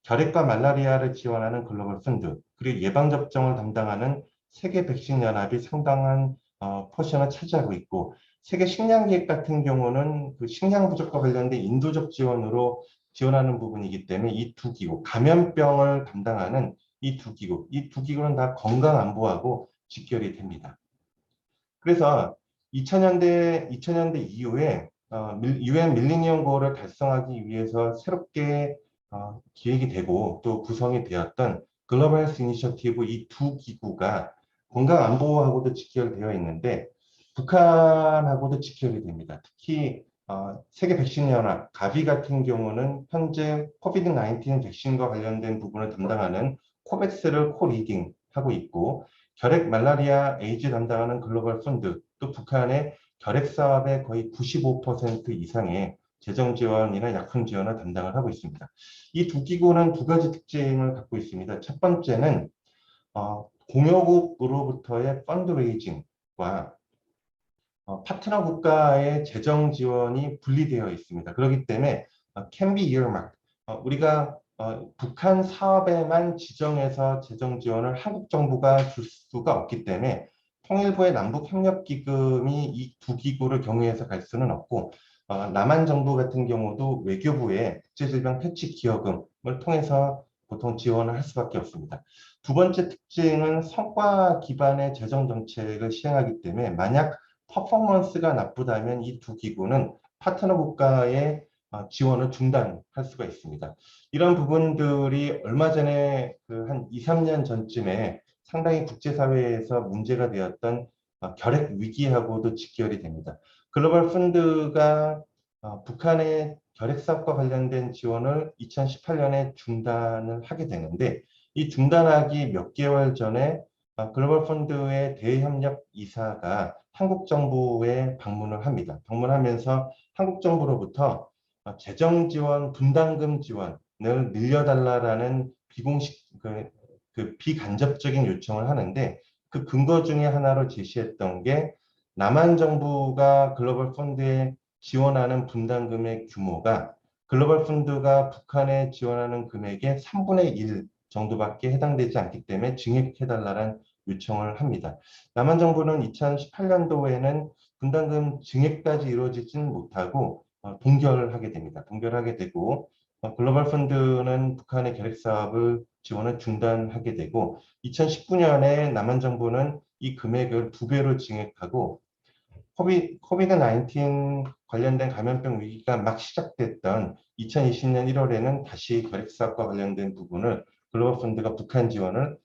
결핵과 말라리아를 지원하는 글로벌 펀드, 그리고 예방접종을 담당하는 세계 백신 연합이 상당한 포션을 차지하고 있고, 세계 식량기획 같은 경우는 그 식량 부족과 관련된 인도적 지원으로 지원하는 부분이기 때문에 이 두 기구, 감염병을 담당하는 이 두 기구는 다 건강 안보하고 직결이 됩니다. 그래서 2000년대 이후에 UN 밀레니엄 고를 달성하기 위해서 새롭게 기획이 되고 또 구성이 되었던 글로벌 헬스 이니셔티브, 이 두 기구가 건강 안보하고도 직결되어 있는데 북한하고도 직결이 됩니다. 특히 세계 백신 연합 가비 같은 경우는 현재 코비드-19 백신과 관련된 부분을 담당하는 코백스를 코리딩하고 있고, 결핵, 말라리아, 에이즈 담당하는 글로벌 펀드, 또 북한의 결핵 사업의 거의 95% 이상의 재정 지원이나 약품 지원을 담당을 하고 있습니다. 이 두 기구는 두 가지 특징을 갖고 있습니다. 첫 번째는 공여국으로부터의 펀드레이징과 파트너 국가의 재정 지원이 분리되어 있습니다. 그렇기 때문에 can be earmarked, 우리가 북한 사업에만 지정해서 재정 지원을 한국 정부가 줄 수가 없기 때문에 통일부의 남북협력기금이 이 두 기구를 경유해서 갈 수는 없고, 남한 정부 같은 경우도 외교부의 국제질병 퇴치 기여금을 통해서 보통 지원을 할 수밖에 없습니다. 두 번째 특징은 성과 기반의 재정 정책을 시행하기 때문에 만약 퍼포먼스가 나쁘다면 이 두 기구는 파트너 국가의 지원을 중단할 수가 있습니다. 이런 부분들이 얼마 전에 한 2, 3년 전쯤에 상당히 국제사회에서 문제가 되었던 결핵 위기하고도 직결이 됩니다. 글로벌 펀드가 북한의 결핵 사업과 관련된 지원을 2018년에 중단을 하게 되는데, 이 중단하기 몇 개월 전에 글로벌 펀드의 대협력 이사가 한국 정부에 방문을 합니다. 방문하면서 한국 정부로부터 재정 지원, 분담금 지원을 늘려달라라는 비공식 비간접적인 요청을 하는데, 그 근거 중에 하나로 제시했던 게 남한 정부가 글로벌 펀드에 지원하는 분담금의 규모가 글로벌 펀드가 북한에 지원하는 금액의 3분의 1 정도밖에 해당되지 않기 때문에 증액해달라는 요청을 합니다. 남한 정부는 2018년도에는 분담금 증액까지 이루어지지는 못하고 동결하게 됩니다. 동결하게 되고 글로벌 펀드는 북한의 결핵 사업을 지원을 중단하게 되고, 2019년에 남한 정부는 이 금액을 2배로 증액하고, 코비드-19 관련된 감염병 위기가 막 시작됐던 2020년 1월에는 다시 결핵 사업과 관련된 부분을 글로벌 펀드가 북한 지원을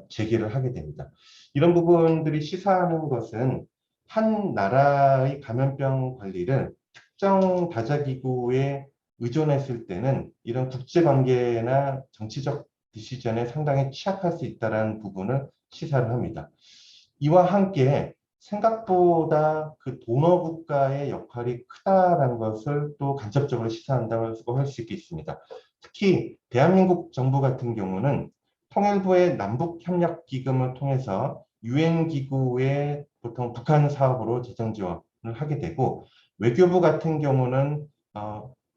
재개를 하게 됩니다. 이런 부분들이 시사하는 것은 한 나라의 감염병 관리를 특정 다자기구에 의존했을 때는 이런 국제관계나 정치적 디시전에 상당히 취약할 수 있다는 부분을 시사를 합니다. 이와 함께 생각보다 그 도너 국가의 역할이 크다라는 것을 또 간접적으로 시사한다고 할 수 있겠습니다. 특히 대한민국 정부 같은 경우는 통일부의 남북협력기금을 통해서 UN 기구의 보통 북한 사업으로 재정 지원을 하게 되고, 외교부 같은 경우는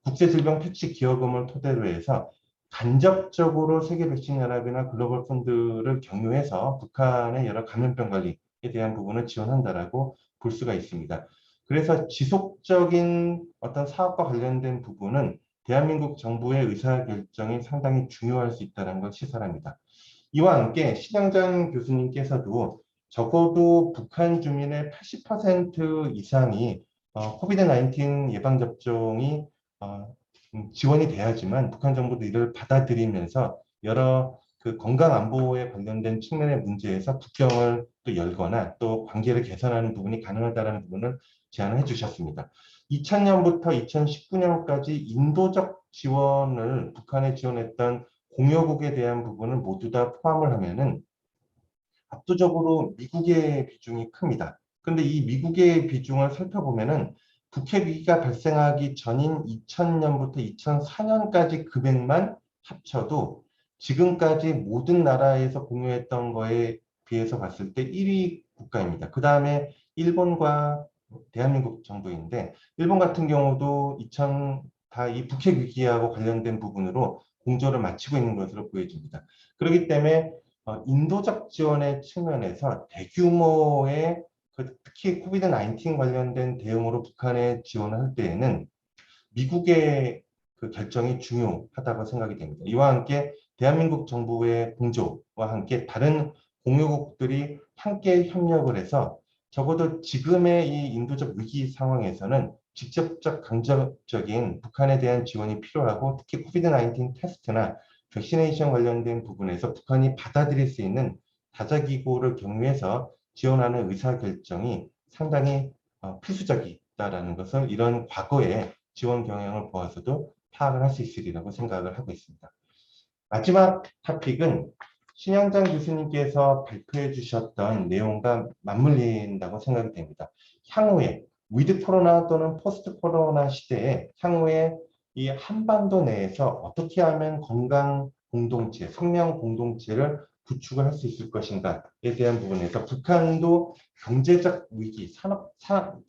국제질병 퇴치 기여금을 토대로 해서 간접적으로 세계 백신 연합이나 글로벌 펀드를 경유해서 북한의 여러 감염병 관리에 대한 부분을 지원한다라고 볼 수가 있습니다. 그래서 지속적인 어떤 사업과 관련된 부분은 대한민국 정부의 의사결정이 상당히 중요할 수 있다는 걸 시사합니다. 이와 함께 신영장 교수님께서도 적어도 북한 주민의 80% 이상이 코비드-19 예방접종이 지원이 돼야지만 북한 정부도 이를 받아들이면서 여러 그 건강 안보에 관련된 측면의 문제에서 국경을 또 열거나 또 관계를 개선하는 부분이 가능하다는 부분을 제안을 해주셨습니다. 2000년부터 2019년까지 인도적 지원을 북한에 지원했던 공여국에 대한 부분을 모두 다 포함을 하면은 압도적으로 미국의 비중이 큽니다. 그런데 이 미국의 비중을 살펴보면은 북핵 위기가 발생하기 전인 2000년부터 2004년까지 금액만 합쳐도 지금까지 모든 나라에서 공유했던 거에 비해서 봤을 때 1위 국가입니다. 그 다음에 일본과 대한민국 정도인데, 일본 같은 경우도 다 이 북핵 위기하고 관련된 부분으로 공조를 마치고 있는 것으로 보여집니다. 그렇기 때문에 인도적 지원의 측면에서 대규모의 특히 코비드-19 관련된 대응으로 북한에 지원을 할 때에는 미국의 그 결정이 중요하다고 생각이 됩니다. 이와 함께 대한민국 정부의 공조와 함께 다른 공유국들이 함께 협력을 해서 적어도 지금의 이 인도적 위기 상황에서는 직접적 강제적인 북한에 대한 지원이 필요하고, 특히 코비드-19 테스트나 백시네이션 관련된 부분에서 북한이 받아들일 수 있는 다자기고를 경유해서 지원하는 의사결정이 상당히 필수적이다라는 것을 이런 과거의 지원 경향을 보아서도 파악을 할 수 있으리라고 생각을 하고 있습니다. 마지막 토픽은 신영장 교수님께서 발표해 주셨던 내용과 맞물린다고 생각이 됩니다. 향후에 위드 코로나 또는 포스트 코로나 시대에 향후에 이 한반도 내에서 어떻게 하면 건강 공동체, 생명 공동체를 구축을 할 수 있을 것인가에 대한 부분에서 북한도 경제적 위기,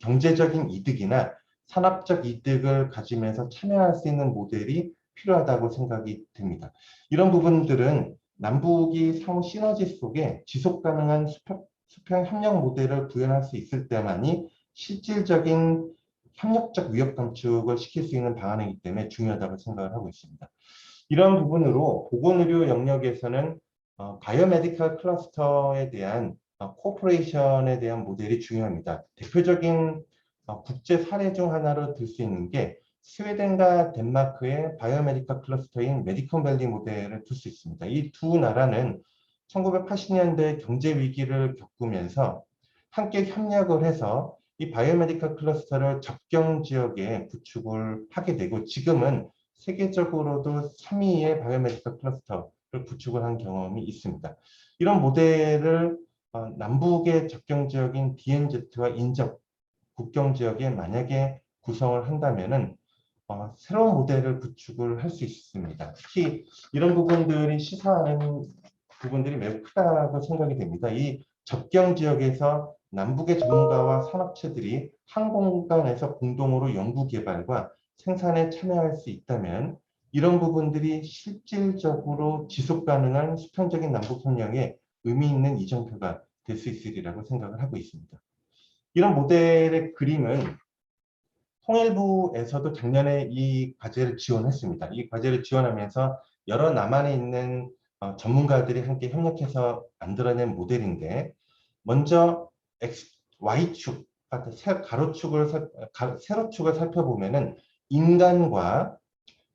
경제적인 이득이나 산업적 이득을 가지면서 참여할 수 있는 모델이 필요하다고 생각이 듭니다. 이런 부분들은 남북이 상호 시너지 속에 지속 가능한 수평 협력 모델을 구현할 수 있을 때만이 실질적인 협력적 위협 감축을 시킬 수 있는 방안이기 때문에 중요하다고 생각을 하고 있습니다. 이런 부분으로 보건의료 영역에서는 바이오메디컬 클러스터에 대한 코퍼레이션에 대한 모델이 중요합니다. 대표적인 국제 사례 중 하나로 들 수 있는 게 스웨덴과 덴마크의 바이오메디컬 클러스터인 메디컨밸리 모델을 들 수 있습니다. 이 두 나라는 1980년대 경제 위기를 겪으면서 함께 협력을 해서 이 바이오메디컬 클러스터를 접경 지역에 구축을 하게 되고, 지금은 세계적으로도 3위의 바이오메디컬 클러스터를 구축을 한 경험이 있습니다. 이런 모델을 남북의 접경 지역인 DMZ와 인접 국경 지역에 만약에 구성을 한다면은 새로운 모델을 구축을 할 수 있습니다. 특히 이런 부분들이 시사하는 부분들이 매우 크다고 생각이 됩니다. 이 접경 지역에서 남북의 전문가와 산업체들이 한 공간에서 공동으로 연구 개발과 생산에 참여할 수 있다면 이런 부분들이 실질적으로 지속 가능한 수평적인 남북 협력에 의미 있는 이정표가 될 수 있으리라고 생각을 하고 있습니다. 이런 모델의 그림은 통일부에서도 작년에 이 과제를 지원했습니다. 이 과제를 지원하면서 여러 남한에 있는 전문가들이 함께 협력해서 만들어낸 모델인데, 먼저 Y축, 세로축을 살펴보면은 인간과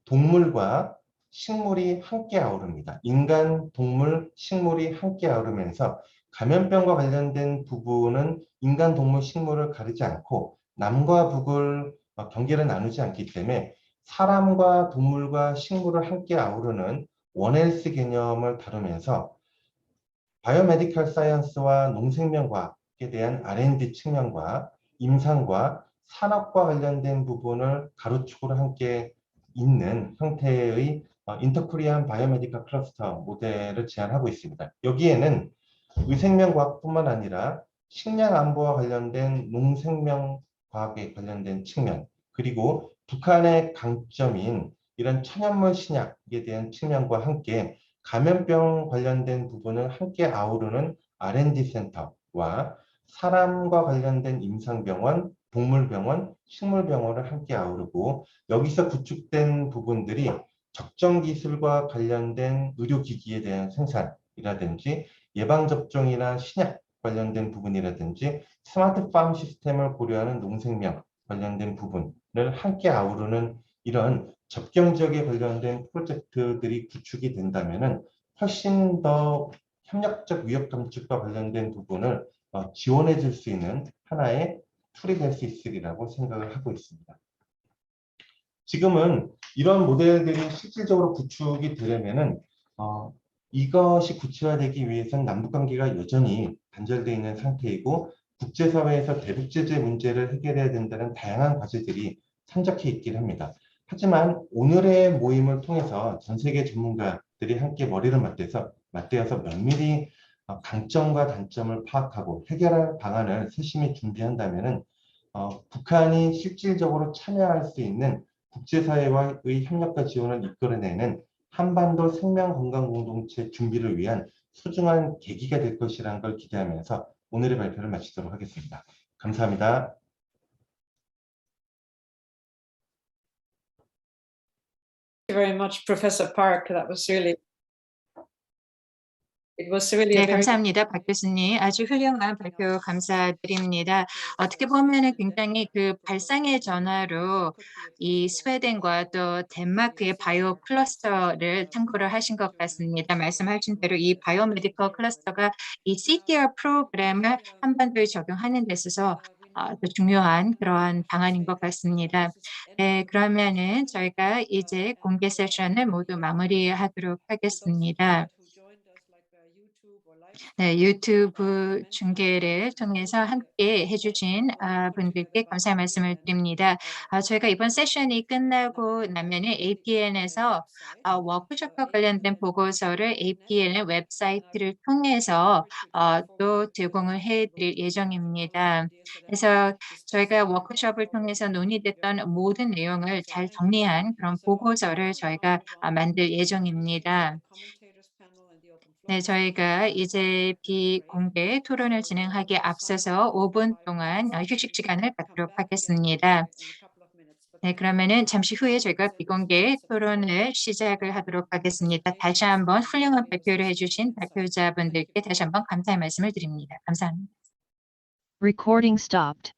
동물과 식물이 함께 아우릅니다. 인간, 동물, 식물이 함께 아우르면서 감염병과 관련된 부분은 인간, 동물, 식물을 가리지 않고 남과 북을 경계를 나누지 않기 때문에 사람과 동물과 식물을 함께 아우르는 원헬스 개념을 다루면서 바이오메디컬 사이언스와 농생명과학에 대한 R&D 측면과 임상과 산업과 관련된 부분을 가로축으로 함께 있는 형태의 인터코리안 바이오메디컬 클러스터 모델을 제안하고 있습니다. 여기에는 의생명과학뿐만 아니라 식량 안보와 관련된 농생명과학에 관련된 측면, 그리고 북한의 강점인 이런 천연물 신약에 대한 측면과 함께 감염병 관련된 부분을 함께 아우르는 R&D 센터와 사람과 관련된 임상병원, 동물병원, 식물병원을 함께 아우르고, 여기서 구축된 부분들이 적정기술과 관련된 의료기기에 대한 생산이라든지 예방접종이나 신약 관련된 부분이라든지 스마트팜 시스템을 고려하는 농생명 관련된 부분을 함께 아우르는 이런 접경 지역에 관련된 프로젝트들이 구축이 된다면은 훨씬 더 협력적 위협 감축과 관련된 부분을 지원해 줄 수 있는 하나의 툴이 될 수 있으리라고 생각을 하고 있습니다. 지금은 이런 모델들이 실질적으로 구축이 되려면은 이것이 구체화되기 위해서는 남북관계가 여전히 단절되어 있는 상태이고 국제사회에서 대북제재 문제를 해결해야 된다는 다양한 과제들이 산적해 있긴 합니다. 하지만 오늘의 모임을 통해서 전 세계 전문가들이 함께 머리를 맞대어서 면밀히 강점과 단점을 파악하고 해결할 방안을 세심히 준비한다면은 북한이 실질적으로 참여할 수 있는 국제사회와의 협력과 지원을 이끌어내는 한반도 생명건강공동체 준비를 위한 소중한 계기가 될 것이라는 걸 기대하면서 오늘의 발표를 마치도록 하겠습니다. 감사합니다. Thank you very much, Professor Park. That was really, it was really a 네, very 감사합니다. 박 교수님. 아주 훌륭한 발표 감사드립니다. 어떻게 보면은 굉장히 그 발상의 전화로 이 스웨덴과 또 덴마크의 바이오 클러스터를 참고를 하신 것 같습니다. 말씀하신 대로 이 바이오메디컬 클러스터가 이 CTR 프로그램을 한반도에 적용하는 데 있어서 또 중요한 그러한 방안인 것 같습니다. 네, 그러면은 저희가 이제 공개 세션을 모두 마무리하도록 하겠습니다. 네, 유튜브 중계를 통해서 함께 해주신 분들께 감사의 말씀을 드립니다. 저희가 이번 세션이 끝나고 나면은 APN에서 워크숍과 관련된 보고서를 APN 웹사이트를 통해서 또 제공을 해드릴 예정입니다. 그래서 저희가 워크숍을 통해서 논의됐던 모든 내용을 잘 정리한 그런 보고서를 저희가 만들 예정입니다. 네, 저희가 이제 비공개 토론을 진행하기에 앞서서 5분 동안 휴식 시간을 갖도록 하겠습니다. 네, 그러면은 잠시 후에 저희가 비공개 토론을 시작을 하도록 하겠습니다. 다시 한번 훌륭한 발표를 해주신 발표자분들께 다시 한번 감사의 말씀을 드립니다. 감사합니다. Recording stopped.